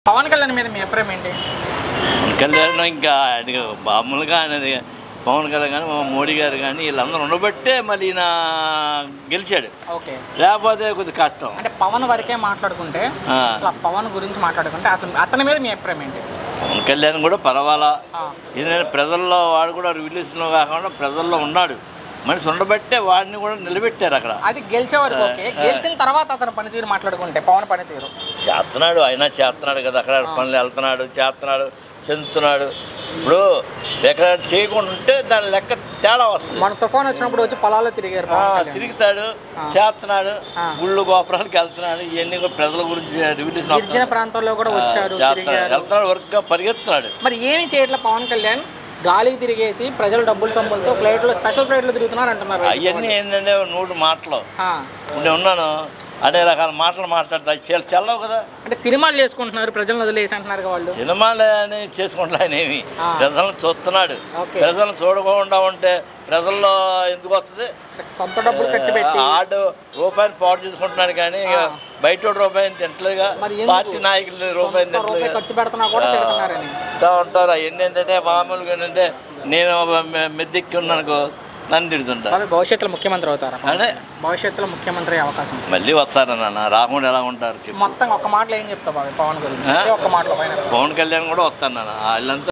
పవన్ కళ్యాణ్ మీద మీ అభిప్రాయం ఏంటి? పవన్ కళ్యాణ్ ఇంకా మామూలుగా అనేది పవన్ కళ్యాణ్ కానీ మోడీ గారు కానీ వీళ్ళందరూ ఉండబట్టే మళ్ళీ ఈయన గెలిచాడు. ఓకే, లేకపోతే కొద్ది కష్టం. అంటే పవన్ వరకే మాట్లాడుకుంటే అసలు పవన్ గురించి మాట్లాడుకుంటే అసలు అతని మీద మీ అభిప్రాయం ఏంటి? పవన్ కళ్యాణ్ కూడా పర్వాలా, ఎందుకంటే ప్రజల్లో వాడు కూడా రిలీజ్లో కాకుండా ప్రజల్లో ఉన్నాడు. మనిషి ఉండబట్టే వాడిని కూడా నిలబెట్టారు అక్కడ. అది గెలిచే వరకు ఓకే, గెలిచిన తర్వాత అతను పనితీరు మాట్లాడుకుంటే పవన్ పనితీరు చేస్తున్నాడు, అయినా చేస్తున్నాడు కదా, అక్కడ పనులు వెళ్తున్నాడు, చేస్తున్నాడు, చెందుతున్నాడు. ఇప్పుడు ఎక్కడ చేయకుండా ఉంటే దాని లెక్క తేడా వస్తుంది. మన తుఫాన్ వచ్చినప్పుడు వచ్చి పొలాల్లో తిరిగారు, తిరుగుతాడు, చేస్తున్నాడు, గుళ్ళు గోపురాలకు వెళ్తున్నాడు. ఇవన్నీ కూడా ప్రజల గురించి గిరిజన ప్రాంతాల్లో కూడా వచ్చారు, వెళ్తున్నాడు, వర్క్గా పరిగెత్తున్నాడు. మరి ఏమి చేయట్లేదు పవన్ కళ్యాణ్? గాలికి తిరిగేసి ప్రజలు డబ్బులు సంబంధంతో ఫ్లైట్లో స్పెషల్ ఫ్లైట్లో తిరుగుతున్నారు అంటున్నారు. అవన్నీ ఏంటంటే నూటి మాటలు. నేను ఉన్నాను అనే రకాల మాటలు మాట్లాడతా చెల్లవు కదా. అంటే సినిమాలు చేసుకుంటున్నారు, ప్రజలను వదిలేసి అంటున్నారు వాళ్ళు. సినిమాలు అని చేసుకుంటున్నాను ఏమి, ప్రజలను చూస్తున్నాడు. ప్రజలను చూడకుండా ఉంటే ప్రజల్లో ఎందుకు వస్తుంది? సొంత డబ్బులు ఖర్చు పెట్టి ఆడు రూపాయిని పాటు చేసుకుంటున్నాడు కానీ బయట రూపాయిని తింటలేదుగా. పార్టీ నాయకులు రూపాయిని తింటలేదు, ఖర్చు పెడుతున్నా కూడా తిడుతున్నారని ఉంటారు. అవన్నీ ఏంటంటే మామూలుగా ఏంటంటే నేను మెద్దెక్కి ఉన్నాను నన్ను తిడుతుంటారు. భవిష్యత్తులో ముఖ్యమంత్రి అవుతారా? అంటే భవిష్యత్తులో ముఖ్యమంత్రి అవకాశం మళ్ళీ వస్తారన్న, రాకుండా ఎలా ఉంటారు? మొత్తం ఒక్క మాటలో ఏం చెప్తావు పవన్ గురించి? ఒక్క మాటలో పవన్ కళ్యాణ్ కూడా వస్తాను వాళ్ళంతా